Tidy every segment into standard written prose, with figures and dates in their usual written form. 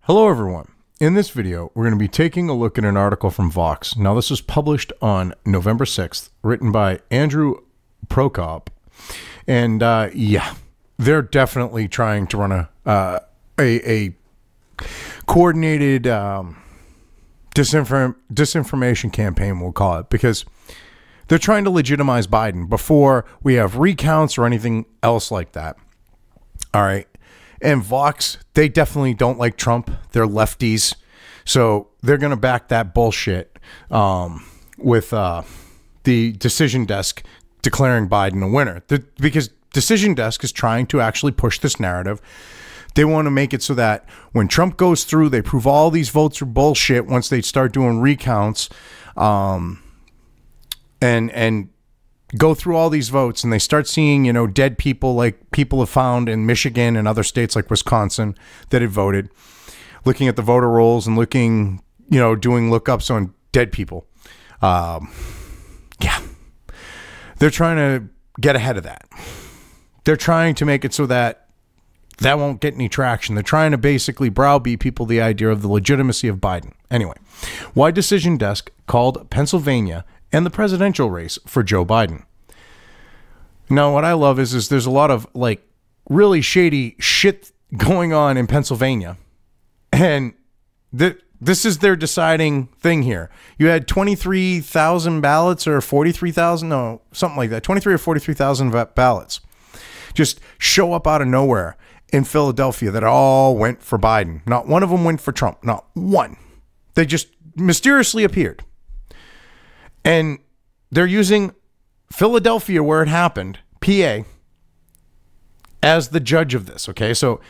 Hello everyone. In this video, we're going to be taking a look at an article from Vox. Now this was published on November 6th, written by Andrew Prokop. And yeah, they're definitely trying to run a coordinated disinformation campaign, we'll call it, because they're trying to legitimize Biden before we have recounts or anything else like that. All right. And Vox, they definitely don't like Trump. They're lefties. So they're going to back that bullshit with the Decision Desk declaring Biden a winner. Because Decision Desk is trying to actually push this narrative. They want to make it so that when Trump goes through, they prove all these votes are bullshit once they start doing recounts and go through all these votes, and they start seeing, you know, dead people like people have found in Michigan and other states like Wisconsin that had voted, looking at the voter rolls and looking, you know, doing lookups on dead people. Yeah, they're trying to get ahead of that. They're trying to make it so that that won't get any traction. They're trying to basically browbeat people the idea of the legitimacy of Biden. Anyway, why Decision Desk called Pennsylvania and the presidential race for Joe Biden. Now, what I love is there's a lot of like really shady shit going on in Pennsylvania, and this is their deciding thing here. You had 23,000 ballots or 43,000, no, something like that, 23 or 43,000 ballots just show up out of nowhere in Philadelphia that all went for Biden. Not one of them went for Trump. Not one. They just mysteriously appeared. And they're using Philadelphia, where it happened, PA, as the judge of this. Okay, so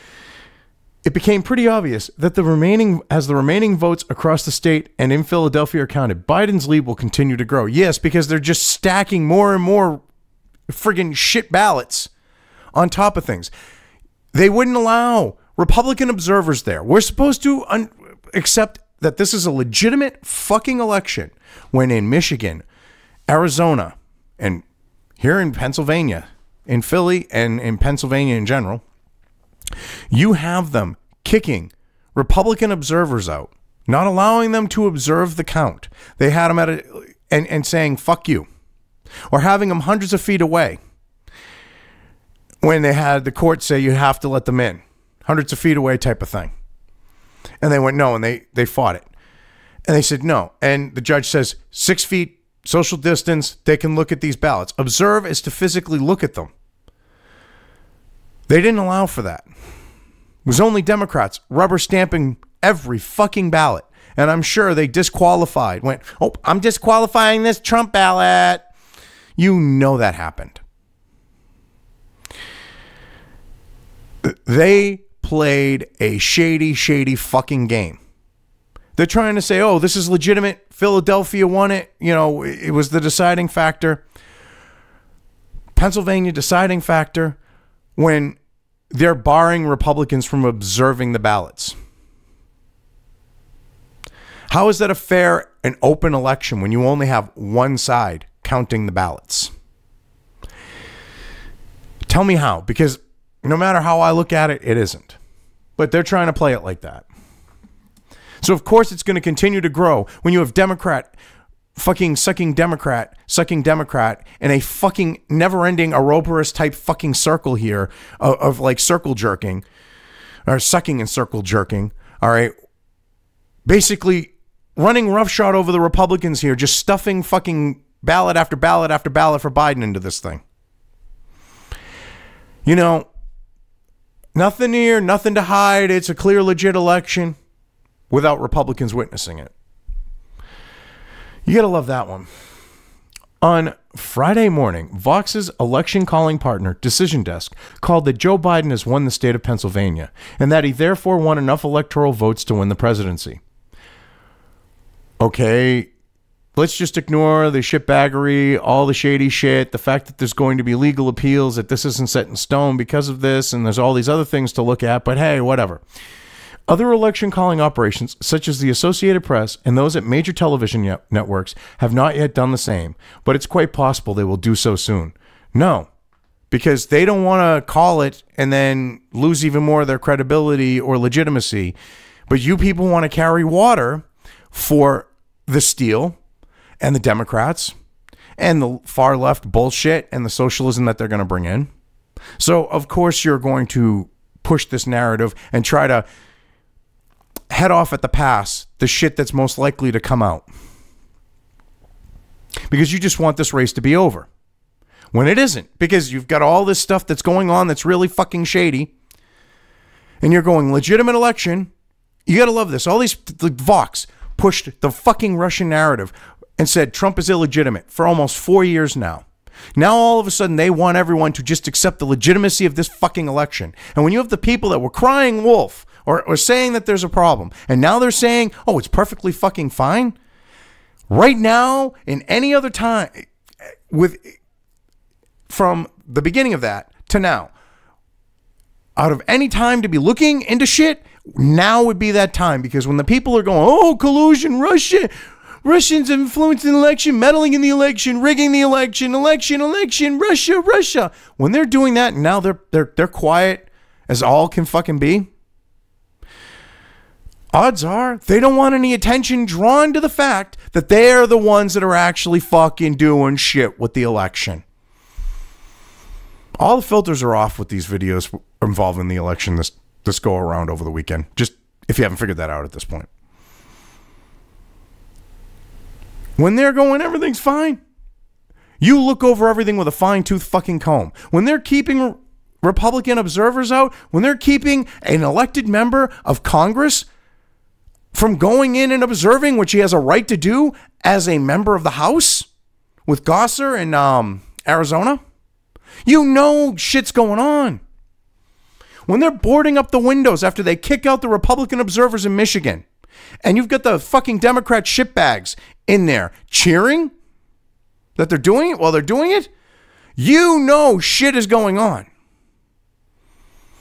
it became pretty obvious that the remaining votes across the state and in Philadelphia are counted, Biden's lead will continue to grow. Yes, because they're just stacking more and more friggin' shit ballots on top of things. They wouldn't allow Republican observers there. We're supposed to accept that this is a legitimate fucking election, when in Michigan, Arizona, and here in Pennsylvania, in Philly and in Pennsylvania in general, you have them kicking Republican observers out, not allowing them to observe the count. They had them at and saying, fuck you, or having them hundreds of feet away when they had the court say you have to let them in, hundreds of feet away type of thing. And they went no, and they fought it. And they said no. And the judge says 6 feet, social distance, they can look at these ballots. Observe is to physically look at them. They didn't allow for that. It was only Democrats rubber stamping every fucking ballot. And I'm sure they disqualified, went, oh, I'm disqualifying this Trump ballot. You know that happened. They played a shady fucking game. They're trying to say, oh, this is legitimate. Philadelphia won it. You know, it was the deciding factor. Pennsylvania deciding factor, when they're barring Republicans from observing the ballots. How is that a fair and open election when you only have one side counting the ballots? Tell me how, because no matter how I look at it, it isn't. But they're trying to play it like that. So, of course, it's going to continue to grow when you have Democrat fucking sucking Democrat in a fucking never-ending Ouroboros type fucking circle here of like circle jerking, or sucking and circle jerking. All right. Basically running roughshod over the Republicans here, just stuffing fucking ballot after ballot after ballot for Biden into this thing. You know, nothing here, nothing to hide. It's a clear, legit election without Republicans witnessing it. You got to love that one. On Friday morning, Vox's election calling partner, Decision Desk, called that Joe Biden has won the state of Pennsylvania and that he therefore won enough electoral votes to win the presidency. Okay, let's just ignore the shitbaggery, all the shady shit, the fact that there's going to be legal appeals, that this isn't set in stone because of this, and there's all these other things to look at, but hey, whatever. Other election calling operations, such as the Associated Press and those at major television networks, have not yet done the same, but it's quite possible they will do so soon. No, because they don't want to call it and then lose even more of their credibility or legitimacy But you people want to carry water for the Steele and the Democrats and the far left bullshit and the socialism that they're going to bring in. So, of course, you're going to push this narrative and try to head off at the pass the shit that's most likely to come out. Because you just want this race to be over. When it isn't. Because you've got all this stuff that's going on that's really fucking shady. And you're going, legitimate election. You got to love this. All these, the Vox pushed the fucking Russian narrative and said Trump is illegitimate for almost 4 years now. Now all of a sudden they want everyone to just accept the legitimacy of this fucking election. And when you have the people that were crying wolf or saying that there's a problem, and now they're saying, oh, it's perfectly fucking fine. Right now, in any other time, from the beginning of that to now, out of any time to be looking into shit, now would be that time. Because when the people are going, oh, collusion, Russians influencing the election, meddling in the election, rigging the election, Russia. When they're doing that, now they're quiet as all can fucking be. Odds are they don't want any attention drawn to the fact that they're the ones that are actually fucking doing shit with the election. All the filters are off with these videos involving the election this go around over the weekend. Just if you haven't figured that out at this point. When they're going, everything's fine. You look over everything with a fine-tooth fucking comb. When they're keeping Republican observers out, when they're keeping an elected member of Congress from going in and observing, which he has a right to do as a member of the House with Gosser in Arizona, you know shit's going on. When they're boarding up the windows after they kick out the Republican observers in Michigan, and you've got the fucking Democrat shitbags in there cheering that they're doing it while they're doing it, you know shit is going on.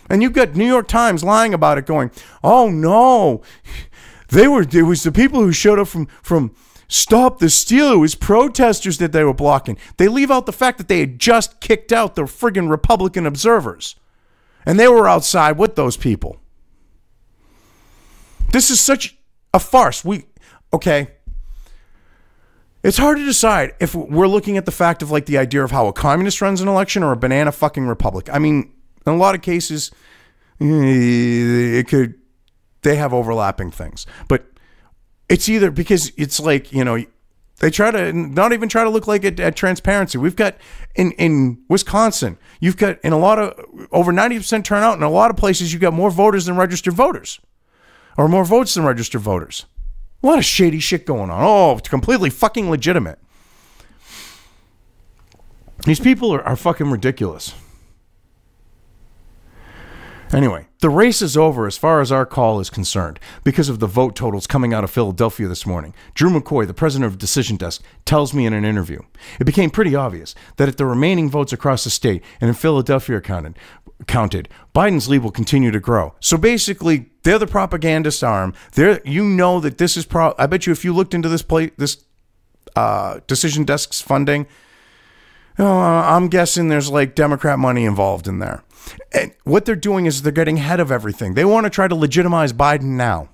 And you've got New York Times lying about it going, oh no, it was the people who showed up from Stop the Steal. It was protesters that they were blocking. They leave out the fact that they had just kicked out the friggin' Republican observers. And they were outside with those people. This is such a farce. Okay. It's hard to decide if we're looking at the fact of like the idea of how a communist runs an election or a banana fucking republic. I mean, in a lot of cases, they have overlapping things. But it's either because it's like, you know, they try to not even try to look like at transparency. We've got in Wisconsin, you've got in a lot of over 90% turnout in a lot of places, you've got more voters than registered voters or more votes than registered voters. A lot of shady shit going on. Oh, it's completely fucking legitimate. These people are fucking ridiculous. Anyway, the race is over as far as our call is concerned because of the vote totals coming out of Philadelphia this morning. Drew McCoy, the president of Decision Desk, tells me in an interview, it became pretty obvious that if the remaining votes across the state and in Philadelphia are counted, Biden's lead will continue to grow. So basically, they're the propagandist arm. You know that this is I bet you if you looked into this Decision Desk's funding, I'm guessing there's like Democrat money involved in there. And what they're doing is they're getting ahead of everything. They want to try to legitimize Biden now.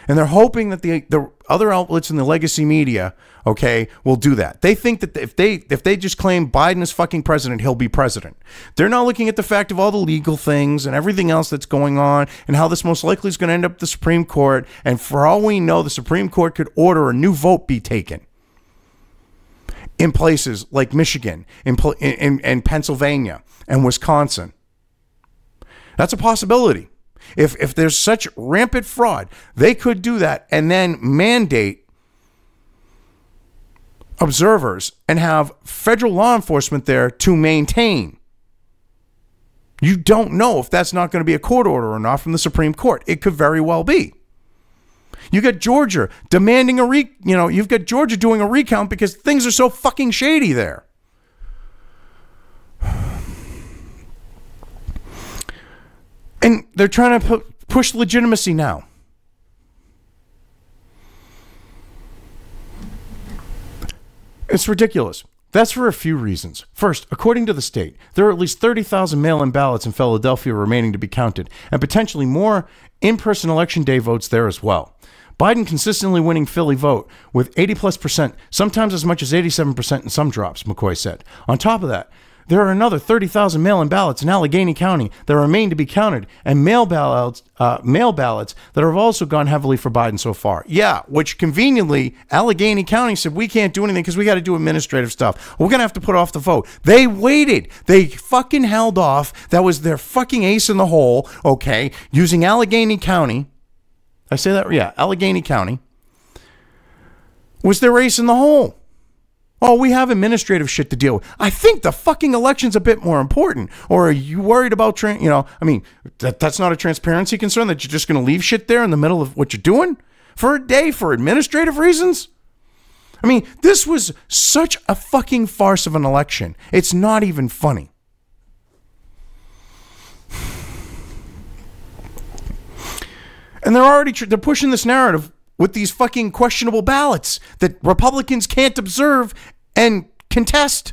And they're hoping that the other outlets in the legacy media, okay, will do that. They think that if they just claim Biden is fucking president, he'll be president. They're not looking at the fact of all the legal things and everything else that's going on and how this most likely is going to end up at the Supreme Court. And for all we know, the Supreme Court could order a new vote be taken in places like Michigan, in Pennsylvania, and Wisconsin. That's a possibility. If there's such rampant fraud, they could do that and then mandate observers and have federal law enforcement there to maintain. You don't know if that's not going to be a court order or not from the Supreme Court. It could very well be. You got Georgia demanding you've got Georgia doing a recount because things are so fucking shady there. And they're trying to push legitimacy now. It's ridiculous. That's for a few reasons. First, according to the state, there are at least 30,000 mail-in ballots in Philadelphia remaining to be counted, and potentially more in-person election day votes there as well. Biden consistently winning Philly vote with 80+%, sometimes as much as 87% in some drops, McCoy said. On top of that, there are another 30,000 mail-in ballots in Allegheny County that remain to be counted, and mail ballots that have also gone heavily for Biden so far. Yeah, which conveniently, Allegheny County said, we can't do anything because we got to do administrative stuff. We're going to have to put off the vote. They waited. They fucking held off. That was their fucking ace in the hole, okay, using Allegheny County. I say that? Yeah, Allegheny County was their ace in the hole. Oh, we have administrative shit to deal with. I think the fucking election's a bit more important. Or are you worried about, that's not a transparency concern that you're just going to leave shit there in the middle of what you're doing for a day for administrative reasons? I mean, this was such a fucking farce of an election. It's not even funny. And they're pushing this narrative with these fucking questionable ballots that Republicans can't observe and contest.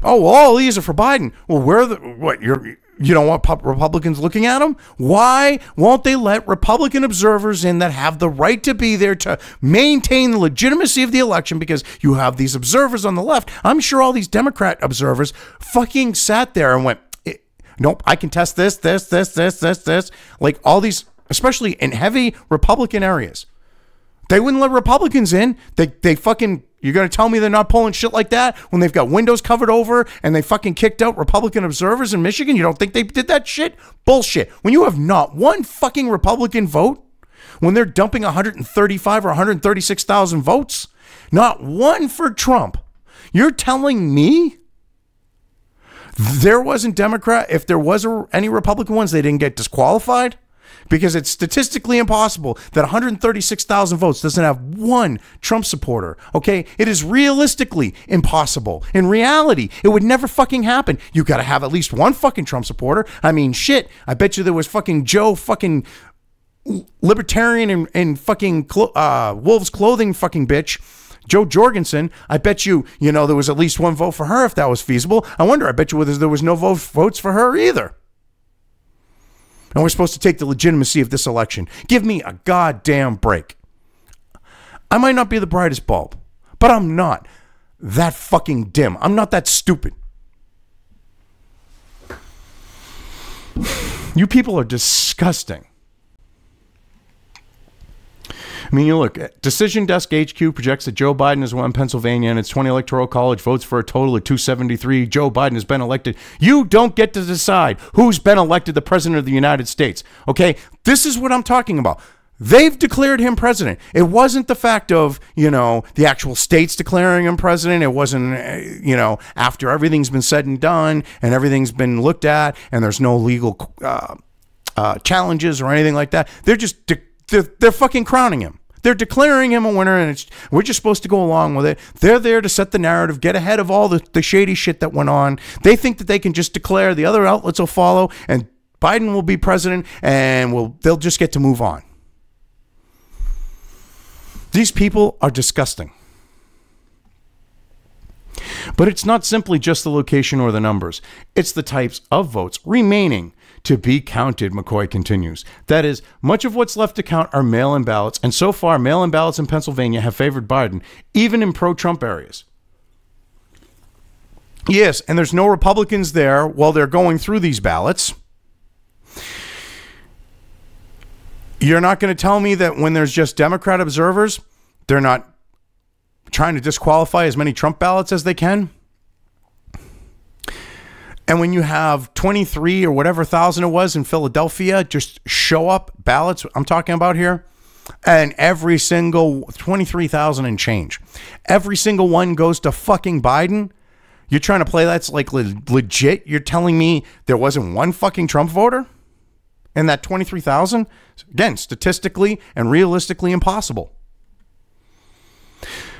Oh, well, all these are for Biden. Well, you don't want Republicans looking at them? Why won't they let Republican observers in that have the right to be there to maintain the legitimacy of the election? Because you have these observers on the left. I'm sure all these Democrat observers fucking sat there and went, nope, I can test this. Like all these, especially in heavy Republican areas. They wouldn't let Republicans in. They fucking, you're going to tell me they're not pulling shit like that when they've got windows covered over and they fucking kicked out Republican observers in Michigan? You don't think they did that shit? Bullshit. When you have not one fucking Republican vote, when they're dumping 135 or 136,000 votes, not one for Trump, you're telling me there wasn't Democrat, if there was any Republican ones, they didn't get disqualified? Because it's statistically impossible that 136,000 votes doesn't have one Trump supporter, okay? It is realistically impossible. In reality, it would never fucking happen. You got to have at least one fucking Trump supporter. I mean, shit, I bet you there was fucking Joe fucking libertarian and fucking wolf's clothing fucking bitch, Joe Jorgensen. I bet you, there was at least one vote for her if that was feasible. I bet you there was no votes for her either. And we're supposed to take the legitimacy of this election. Give me a goddamn break. I might not be the brightest bulb, but I'm not that fucking dim. I'm not that stupid. You people are disgusting. I mean, you look at Decision Desk HQ projects that Joe Biden has won Pennsylvania and its 20 electoral college votes for a total of 273. Joe Biden has been elected. You don't get to decide who's been elected the president of the United States. Okay, this is what I'm talking about. They've declared him president. It wasn't the fact of, the actual states declaring him president. It wasn't, after everything's been said and done and everything's been looked at and there's no legal challenges or anything like that. They're just they're fucking crowning him. They're declaring him a winner, and we're just supposed to go along with it. They're there to set the narrative, get ahead of all the shady shit that went on. They think that they can just declare, the other outlets will follow, and Biden will be president, and they'll just get to move on. These people are disgusting. But it's not simply just the location or the numbers. It's the types of votes remaining to be counted, McCoy continues. That is, much of what's left to count are mail-in ballots, and so far, mail-in ballots in Pennsylvania have favored Biden, even in pro-Trump areas. Yes, and there's no Republicans there while they're going through these ballots. You're not going to tell me that when there's just Democrat observers, they're not trying to disqualify as many Trump ballots as they can? And when you have 23 or whatever thousand it was in Philadelphia just show up ballots, I'm talking about here, and every single 23,000 and change, every single one goes to fucking Biden. You're trying to play that's like legit? You're telling me there wasn't one fucking Trump voter in that 23,000? Again, statistically and realistically impossible.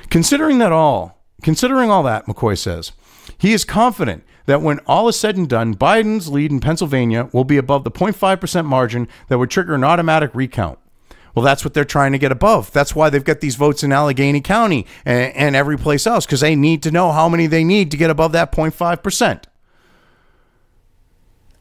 Considering all that, McCoy says, he is confident that when all is said and done, Biden's lead in Pennsylvania will be above the 0.5% margin that would trigger an automatic recount. Well, that's what they're trying to get above. That's why they've got these votes in Allegheny County and every place else, because they need to know how many they need to get above that 0.5%.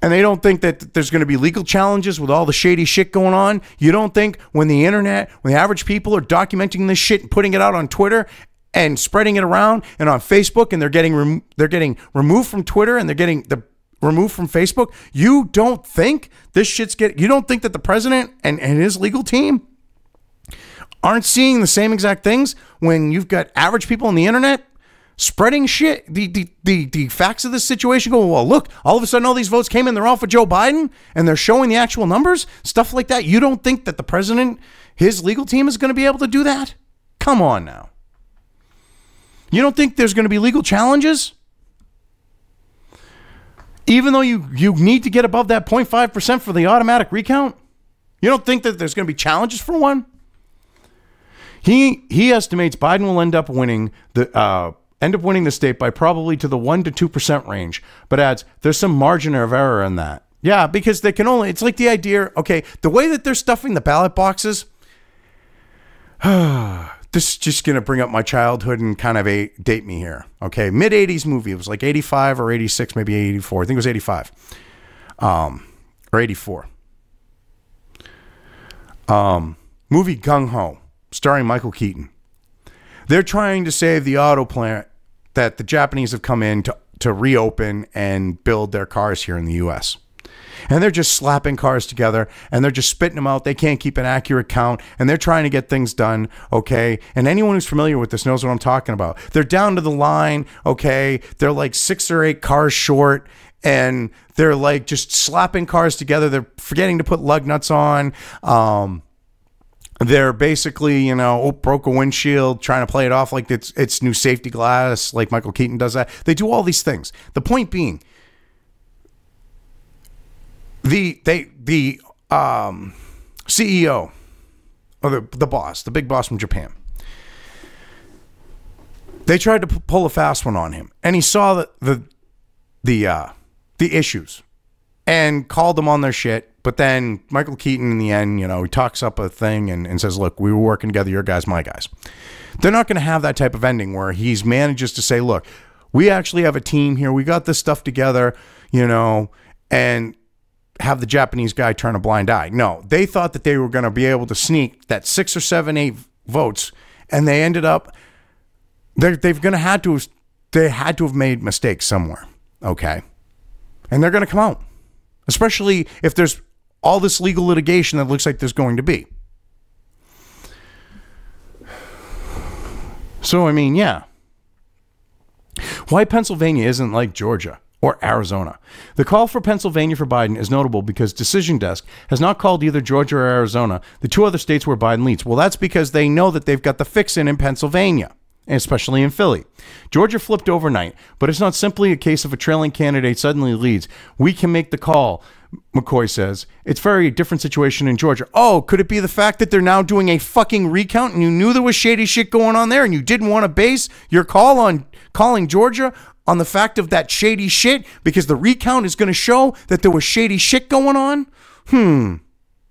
And they don't think that there's going to be legal challenges with all the shady shit going on. You don't think when the internet, when the average people are documenting this shit and putting it out on Twitter and spreading it around and on Facebook, and they're getting removed from Twitter and they're getting removed from Facebook, you don't think this shit's you don't think that the president and his legal team aren't seeing the same exact things when you've got average people on the internet spreading shit, the facts of this situation, go, well, look, all of a sudden all these votes came in, they're all for Joe Biden, and they're showing the actual numbers, stuff like that. You don't think that the president, his legal team is going to be able to do that? Come on now. You don't think there's going to be legal challenges? Even though you need to get above that 0.5% for the automatic recount? You don't think that there's going to be challenges for one? He estimates Biden will end up winning the state by probably to the 1 to 2% range, but adds there's some margin of error in that. Yeah, because they can only, it's like the idea, okay, the way that they're stuffing the ballot boxes, this is just going to bring up my childhood and kind of date me here. Okay, mid-'80s movie. It was like 85 or 86, maybe 84. I think it was 85 or 84. Movie Gung Ho, starring Michael Keaton. They're trying to save the auto plant that the Japanese have come in to reopen and build their cars here in the U.S. And they're just slapping cars together and they're just spitting them out. They can't keep an accurate count and they're trying to get things done, okay? And anyone who's familiar with this knows what I'm talking about. They're down to the line, okay? They're like 6 or 8 cars short and they're like just slapping cars together. They're forgetting to put lug nuts on. They're basically, broke a windshield, trying to play it off like it's new safety glass, like Michael Keaton does that. They do all these things. The point being, the CEO, or the boss, the big boss from Japan, they tried to pull a fast one on him, and he saw the issues and called them on their shit. But then Michael Keaton, in the end, he talks up a thing and says, look, we were working together. Your guys, my guys. They're not going to have that type of ending where he manages to say, look, we actually have a team here. We got this stuff together, and have the Japanese guy turn a blind eye. No, they thought that they were going to be able to sneak that 6 or 7, 8 votes. And they ended up, they had to have made mistakes somewhere. Okay. And they're going to come out, especially if there's all this legal litigation that looks like there's going to be. So, yeah. Why Pennsylvania isn't like Georgia or Arizona. The call for Pennsylvania for Biden is notable because Decision Desk has not called either Georgia or Arizona, the 2 other states where Biden leads. Well, that's because they know that they've got the fix-in Pennsylvania, especially in Philly. Georgia flipped overnight, but it's not simply a case of a trailing candidate suddenly leads. We can make the call, McCoy says. It's very different situation in Georgia. Oh, could it be the fact that they're now doing a fucking recount and you knew there was shady shit going on there and you didn't want to base your call on calling Georgia on the fact of that shady shit because the recount is going to show that there was shady shit going on?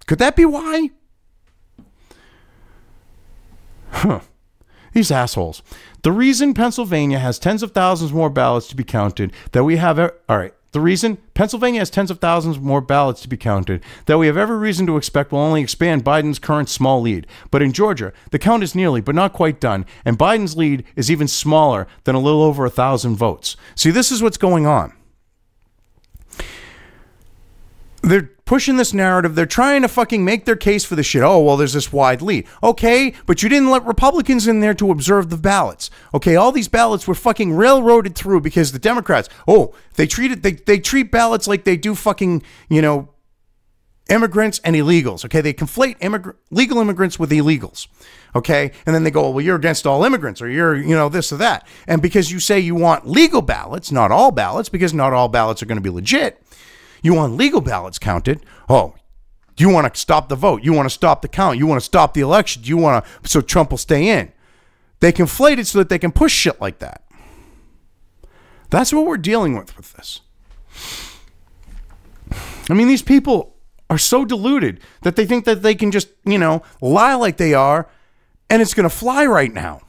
Could that be why? These assholes. The reason Pennsylvania has tens of thousands more ballots to be counted that we have... All right. The reason Pennsylvania has tens of thousands more ballots to be counted that we have every reason to expect will only expand Biden's current small lead. But in Georgia, the count is nearly, but not quite done, and Biden's lead is even smaller than a little over 1,000 votes. See, this is what's going on. They're pushing this narrative. They're trying to fucking make their case for the shit. Oh, well, there's this wide lead. Okay, but you didn't let Republicans in there to observe the ballots. Okay, all these ballots were fucking railroaded through because the Democrats, they treat ballots like they do fucking, immigrants and illegals. Okay, they conflate legal immigrants with illegals. Okay, and then they go, well, you're against all immigrants or you're, this or that. And because you say you want legal ballots, not all ballots, because not all ballots are going to be legit. You want legal ballots counted. Oh, you want to stop the vote. You want to stop the count. You want to stop the election. You want to, so Trump will stay in. They conflate it so that they can push shit like that. That's what we're dealing with this. These people are so deluded that they think that they can just, lie like they are and it's going to fly right now.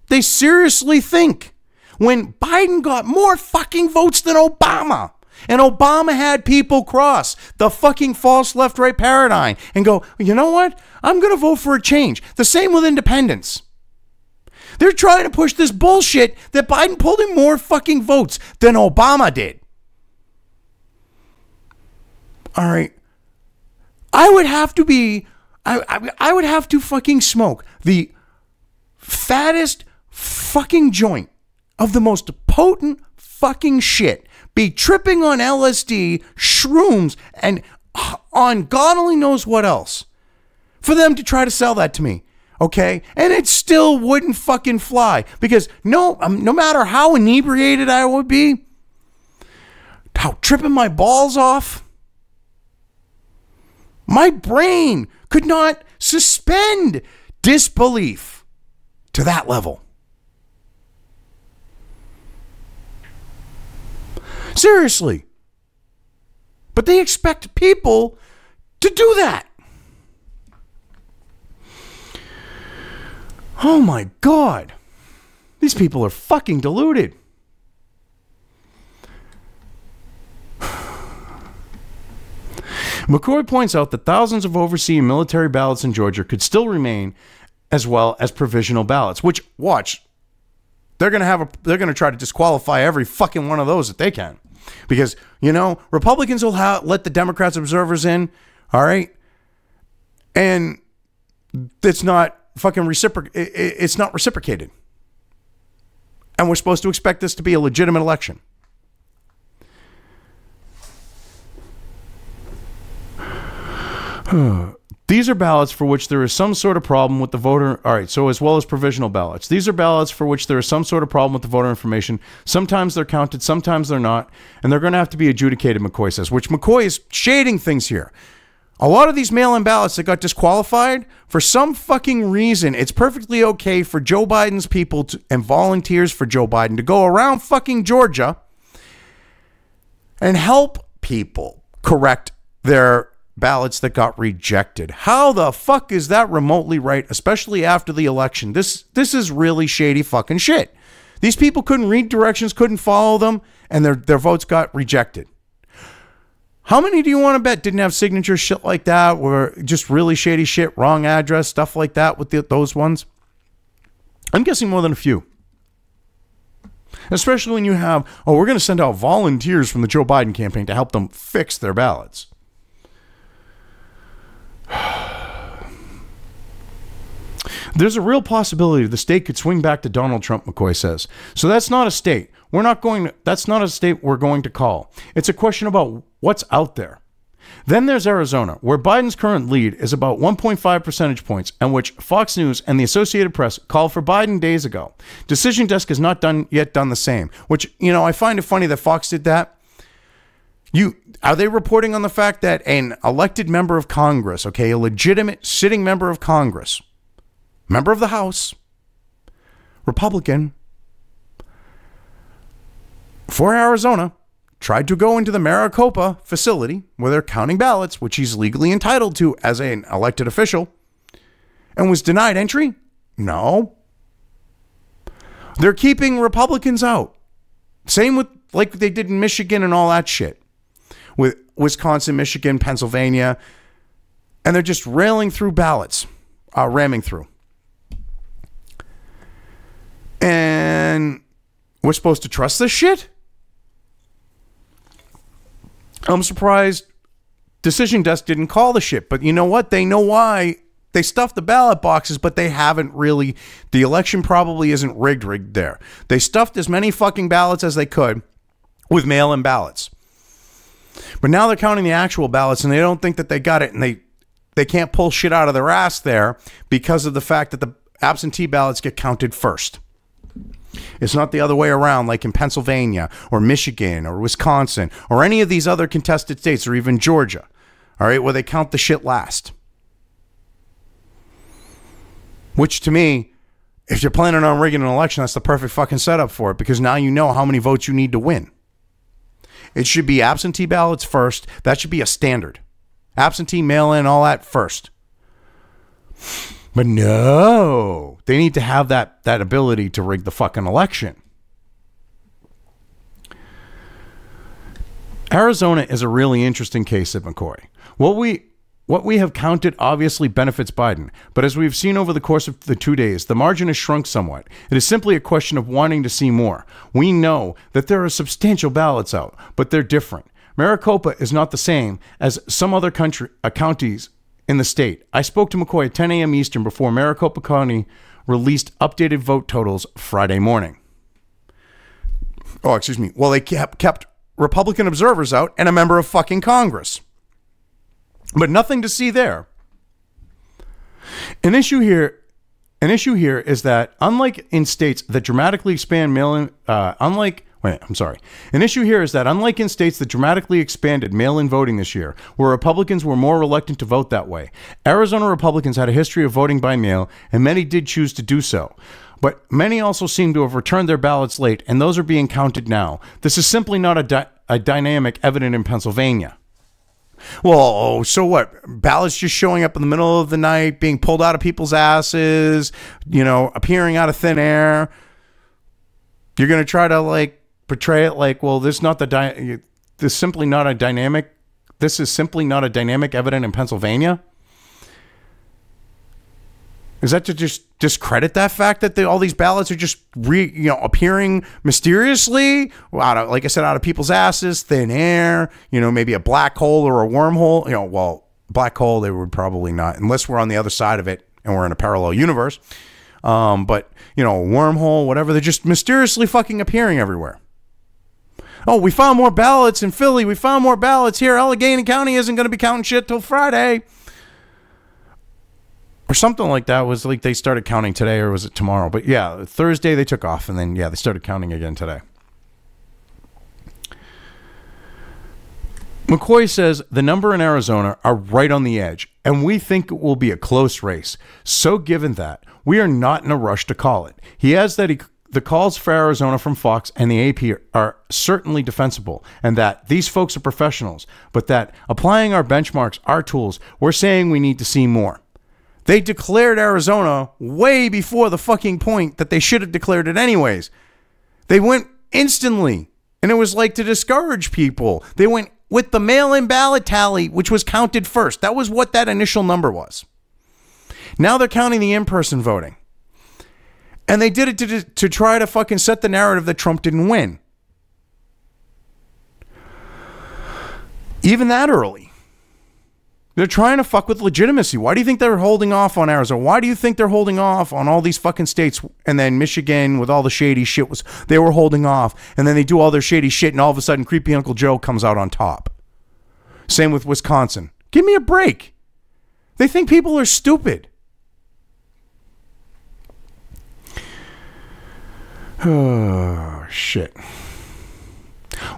They seriously think when Biden got more fucking votes than Obama, and Obama had people cross the fucking false left-right paradigm and go, you know what? I'm going to vote for a change. The same with independents. They're trying to push this bullshit that Biden pulled in more fucking votes than Obama did. All right. I would have to fucking smoke the fattest fucking joint of the most potent fucking shit, be tripping on LSD, shrooms, and on God only knows what else, for them to try to sell that to me. Okay? And it still wouldn't fucking fly, because no matter how inebriated I would be, how tripping my balls off, my brain could not suspend disbelief to that level. Seriously. But they expect people to do that. Oh my God. These people are fucking deluded. McCoy points out that thousands of overseas military ballots in Georgia could still remain, as well as provisional ballots, which, watch, they're going to try to disqualify every fucking one of those that they can. Because, Republicans will let the Democrats observers in, all right? And it's not fucking it's not reciprocated. And we're supposed to expect this to be a legitimate election. These are ballots for which there is some sort of problem with the voter. All right, so as well as provisional ballots. These are ballots for which there is some sort of problem with the voter information. Sometimes they're counted, sometimes they're not, and they're going to have to be adjudicated, McCoy says, which McCoy is shading things here. A lot of these mail-in ballots that got disqualified, for some fucking reason, it's perfectly okay for Joe Biden's people and volunteers for Joe Biden to go around fucking Georgia and help people correct their ballots that got rejected. How the fuck is that remotely right, especially after the election? This is really shady fucking shit. These people couldn't read directions, couldn't follow them, and their votes got rejected. How many do you want to bet didn't have signatures, shit like that, or just really shady shit, wrong address, stuff like that with those ones? I'm guessing more than a few. Especially when you have, we're going to send out volunteers from the Joe Biden campaign to help them fix their ballots. There's a real possibility the state could swing back to Donald Trump, McCoy says. So that's not a state. That's not a state we're going to call. It's a question about what's out there. Then there's Arizona, where Biden's current lead is about 1.5 percentage points, and which Fox News and the Associated Press called for Biden days ago. Decision Desk has not yet done the same, which, I find it funny that Fox did that. Are they reporting on the fact that an elected member of Congress, okay, a legitimate sitting member of Congress, member of the House, Republican, for Arizona, tried to go into the Maricopa facility where they're counting ballots, which he's legally entitled to as an elected official, and was denied entry? No. They're keeping Republicans out. Same with, like they did in Michigan and all that shit. With Wisconsin, Michigan, Pennsylvania, and they're just ramming through ballots. And we're supposed to trust this shit? I'm surprised Decision Desk didn't call the shit, but you know what? They know why. They stuffed the ballot boxes, but they haven't really. The election probably isn't rigged there. They stuffed as many fucking ballots as they could with mail-in ballots. But now they're counting the actual ballots, and they don't think that they got it, and they can't pull shit out of their ass there because of the fact that the absentee ballots get counted first. It's not the other way around, like in Pennsylvania or Michigan or Wisconsin or any of these other contested states, or even Georgia, all right, where they count the shit last. Which, to me, if you're planning on rigging an election, that's the perfect fucking setup for it, because now you know how many votes you need to win. It should be absentee ballots first. That should be a standard. Absentee, mail-in, all that first. But no, they need to have that ability to rig the fucking election. Arizona is a really interesting case at McCoy. What we have counted obviously benefits Biden, but as we've seen over the course of the 2 days, the margin has shrunk somewhat. It is simply a question of wanting to see more. We know that there are substantial ballots out, but they're different. Maricopa is not the same as some other counties in the state. I spoke to McCoy at 10 a.m. Eastern before Maricopa County released updated vote totals Friday morning. Oh, excuse me. Well, they kept Republican observers out and a member of fucking Congress. But nothing to see there. An issue here is that unlike in states that dramatically expand mail-in, An issue here is that unlike in states that dramatically expanded mail-in voting this year, where Republicans were more reluctant to vote that way, Arizona Republicans had a history of voting by mail, and many did choose to do so. But many also seem to have returned their ballots late, and those are being counted now. This is simply not a dynamic evident in Pennsylvania. Well, so what? Ballots just showing up in the middle of the night, being pulled out of people's asses, appearing out of thin air. You're going to try to portray it like, well, this is simply not a dynamic evident in Pennsylvania. Is that to just discredit that fact that all these ballots are just appearing mysteriously, like I said, out of people's asses, thin air, maybe a black hole or a wormhole? Well, black hole, they would probably not, unless we're on the other side of it and we're in a parallel universe. But, a wormhole, whatever, they're just mysteriously fucking appearing everywhere. Oh, we found more ballots in Philly. We found more ballots here. Allegheny County isn't going to be counting shit till Friday. Or something like that. Was like they started counting today, or was it tomorrow? But yeah, Thursday they took off, and then they started counting again today. McCoy says the number in Arizona are right on the edge, and we think it will be a close race. So given that, we are not in a rush to call it. He adds that the calls for Arizona from Fox and the AP are certainly defensible, and that these folks are professionals, but that applying our benchmarks, our tools, we're saying we need to see more. They declared Arizona way before the fucking point that they should have declared it anyways. They went instantly, and it was like to discourage people. They went with the mail-in ballot tally, which was counted first. That was what that initial number was. Now they're counting the in-person voting. And they did it to try to fucking set the narrative that Trump didn't win. Even that early. They're trying to fuck with legitimacy. Why do you think they're holding off on Arizona? Why do you think they're holding off on all these fucking states? And then Michigan with all the shady shit they were holding off. And then they do all their shady shit, and all of a sudden creepy Uncle Joe comes out on top. Same with Wisconsin. Give me a break. They think people are stupid. Oh, shit.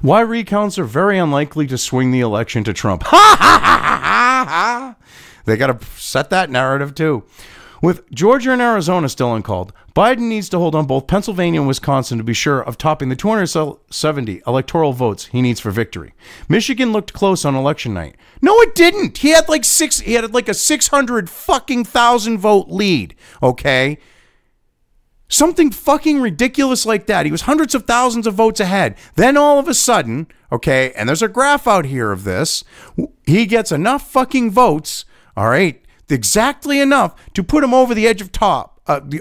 Why recounts are very unlikely to swing the election to Trump. Ha ha ha ha ha! They got to set that narrative too. With Georgia and Arizona still uncalled, Biden needs to hold on both Pennsylvania and Wisconsin to be sure of topping the 270 electoral votes he needs for victory. Michigan looked close on election night. No, it didn't. He had like a 600 fucking thousand vote lead. Okay. Something fucking ridiculous like that. He was hundreds of thousands of votes ahead. Then all of a sudden, okay, and there's a graph out here of this, he gets enough fucking votes, all right, exactly enough to put him over the edge of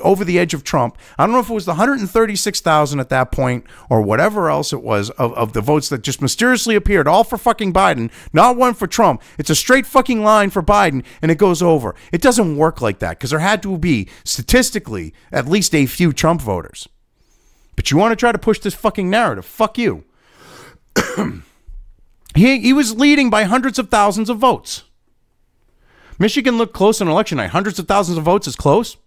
over the edge of Trump. I don't know if it was the 136,000 at that point or whatever else it was of the votes that just mysteriously appeared, all for fucking Biden, not one for Trump. It's a straight fucking line for Biden, and it goes over. It doesn't work like that because there had to be, statistically, at least a few Trump voters. But you want to try to push this fucking narrative. Fuck you. He was leading by hundreds of thousands of votes. Michigan looked close on election night. Hundreds of thousands of votes is close.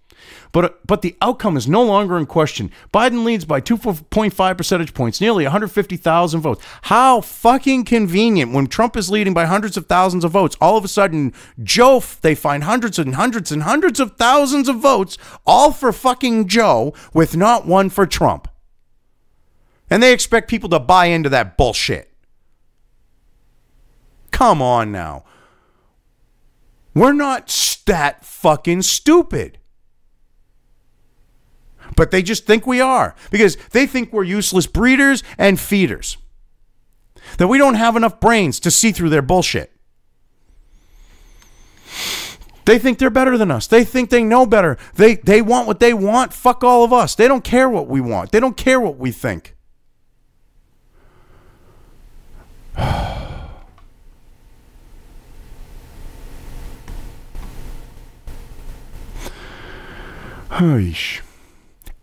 But the outcome is no longer in question. Biden leads by 2.5 percentage points, nearly 150,000 votes. How fucking convenient when Trump is leading by hundreds of thousands of votes. All of a sudden, Joe, they find hundreds and hundreds and hundreds of thousands of votes, all for fucking Joe, with not one for Trump. And they expect people to buy into that bullshit. Come on now. We're not that fucking stupid. But they just think we are, because they think we're useless breeders and feeders. That we don't have enough brains to see through their bullshit. They think they're better than us. They think they know better. They want what they want. Fuck all of us. They don't care what we want. They don't care what we think.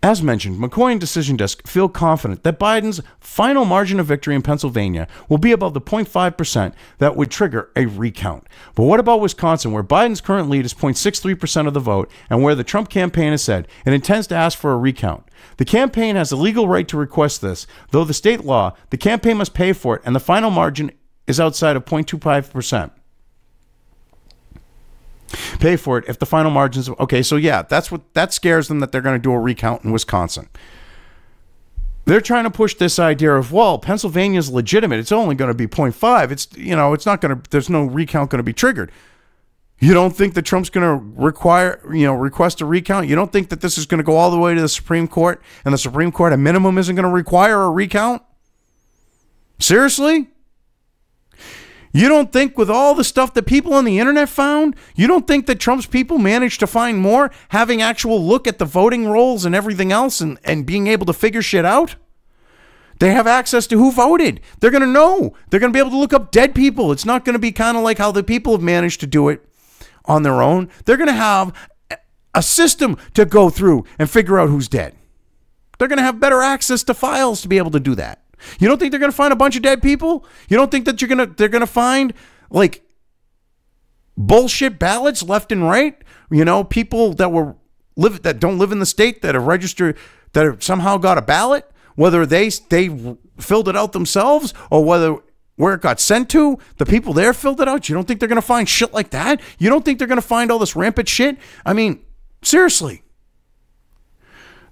As mentioned, McCoy and Decision Desk feel confident that Biden's final margin of victory in Pennsylvania will be above the 0.5% that would trigger a recount. But what about Wisconsin, where Biden's current lead is 0.63% of the vote, and where the Trump campaign has said it intends to ask for a recount? The campaign has the legal right to request this, though the state law, the campaign must pay for it, and the final margin is outside of 0.25%. Pay for it if the final margins. Okay, so yeah, that scares them, that they're going to do a recount in Wisconsin. They're trying to push this idea of, well, Pennsylvania's legitimate. It's only going to be 0.5. It's not going to. There's no recount going to be triggered. You don't think that Trump's going to request a recount? You don't think that this is going to go all the way to the Supreme Court, and the Supreme Court at minimum isn't going to require a recount? Seriously? You don't think, with all the stuff that people on the internet found, you don't think that Trump's people managed to find more, having actual look at the voting rolls and everything else, and being able to figure shit out? They have access to who voted. They're going to know. They're going to be able to look up dead people. It's not going to be kind of like how the people have managed to do it on their own. They're going to have a system to go through and figure out who's dead. They're going to have better access to files to be able to do that. You don't think they're going to find a bunch of dead people? You don't think that they're going to find like bullshit ballots left and right? People that don't live in the state, that are registered, that have somehow got a ballot, whether they filled it out themselves or where it got sent to, the people there filled it out. You don't think they're going to find shit like that? You don't think they're going to find all this rampant shit? I mean, seriously.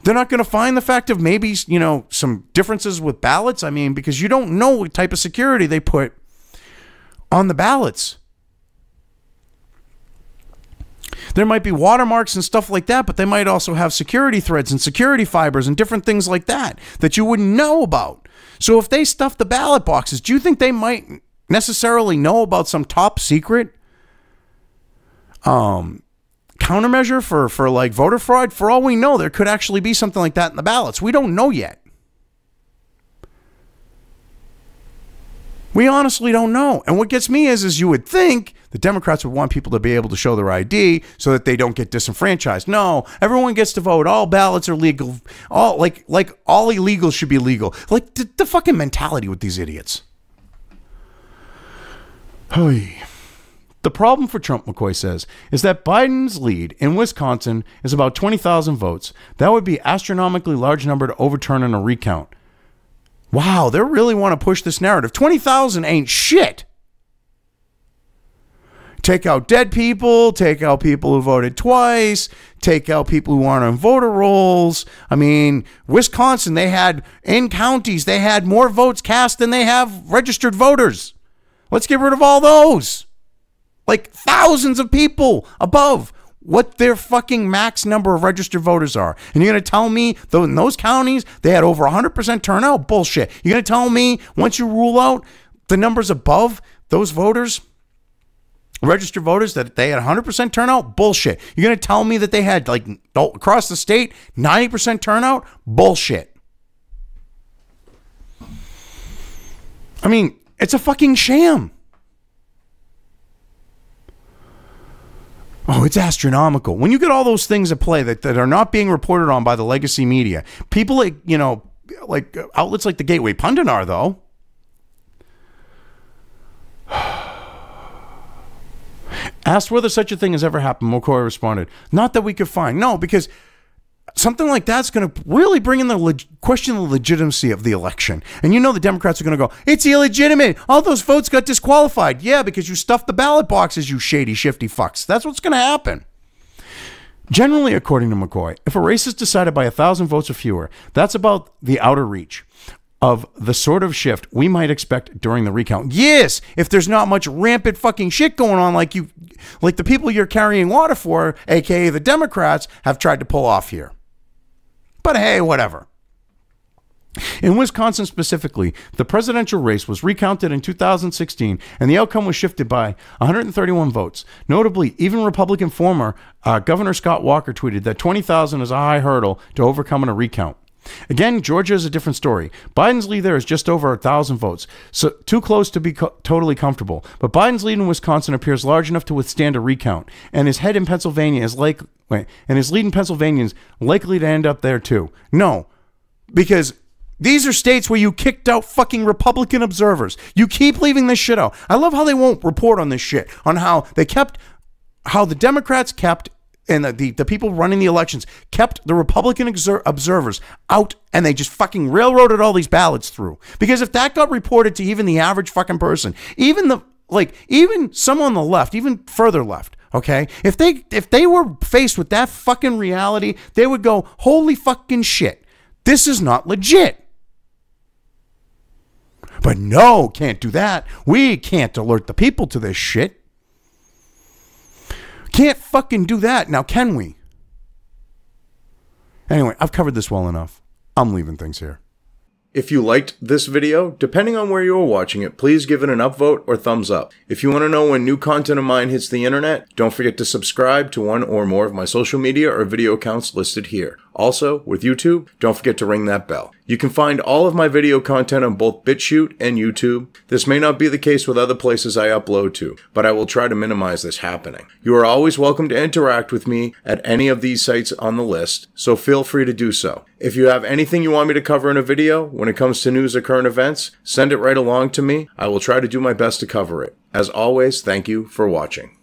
They're not going to find the fact of maybe, some differences with ballots. I mean, because you don't know what type of security they put on the ballots. There might be watermarks and stuff like that, but they might also have security threads and security fibers and different things like that you wouldn't know about. So if they stuff the ballot boxes, do you think they might necessarily know about some top secret countermeasure for like voter fraud? For all we know, there could actually be something like that in the ballots. We don't know yet. We honestly don't know. And what gets me is you would think the Democrats would want people to be able to show their ID so that they don't get disenfranchised. No, everyone gets to vote. All ballots are legal. All like all illegals should be legal. Like the fucking mentality with these idiots. Hey. The problem for Trump, McCoy says, is that Biden's lead in Wisconsin is about 20,000 votes. That would be an astronomically large number to overturn in a recount. Wow, they really want to push this narrative. 20,000 ain't shit. Take out dead people, take out people who voted twice, take out people who aren't on voter rolls. I mean, Wisconsin, in counties, they had more votes cast than they have registered voters. Let's get rid of all those. Like thousands of people above what their fucking max number of registered voters are. And you're going to tell me, though, in those counties, they had over 100% turnout? Bullshit. You're going to tell me, once you rule out the numbers above those voters, registered voters, that they had 100% turnout? Bullshit. You're going to tell me that they had, like, across the state, 90% turnout? Bullshit. I mean, it's a fucking sham. Oh, it's astronomical. When you get all those things at play that are not being reported on by the legacy media, people like outlets like the Gateway Pundit are, though. Asked whether such a thing has ever happened, McCoy responded, "Not that we could find." No, because something like that's going to really bring in the question of the legitimacy of the election. And the Democrats are going to go, it's illegitimate. All those votes got disqualified. Yeah, because you stuffed the ballot boxes, you shady, shifty fucks. That's what's going to happen. Generally, according to McCoy, if a race is decided by 1,000 votes or fewer, that's about the outer reach of the sort of shift we might expect during the recount. Yes, if there's not much rampant fucking shit going on, like like the people you're carrying water for, aka the Democrats, have tried to pull off here. But hey, whatever. In Wisconsin specifically, the presidential race was recounted in 2016, and the outcome was shifted by 131 votes. Notably, even Republican former Governor Scott Walker tweeted that 20,000 is a high hurdle to overcome in a recount. Again, Georgia is a different story. Biden's lead there is just over 1,000 votes, so too close to be totally comfortable. But Biden's lead in Wisconsin appears large enough to withstand a recount, and his lead in Pennsylvania is likely to end up there too. No, because these are states where you kicked out fucking Republican observers. You keep leaving this shit out. I love how they won't report on this shit, on how the Democrats kept, and the people running the elections kept the Republican observers out, and they just fucking railroaded all these ballots through. Because if that got reported to even the average fucking person, even some on the left, even further left, okay, if they were faced with that fucking reality, they would go, holy fucking shit, this is not legit. But no, can't do that. We can't alert the people to this shit. Can't fucking do that. Now, can we? Anyway, I've covered this well enough. I'm leaving things here. If you liked this video, depending on where you are watching it, please give it an upvote or thumbs up. If you want to know when new content of mine hits the internet, don't forget to subscribe to one or more of my social media or video accounts listed here. Also, with YouTube, don't forget to ring that bell. You can find all of my video content on both BitChute and YouTube. This may not be the case with other places I upload to, but I will try to minimize this happening. You are always welcome to interact with me at any of these sites on the list, so feel free to do so. If you have anything you want me to cover in a video, when it comes to news or current events, send it right along to me. I will try to do my best to cover it. As always, thank you for watching.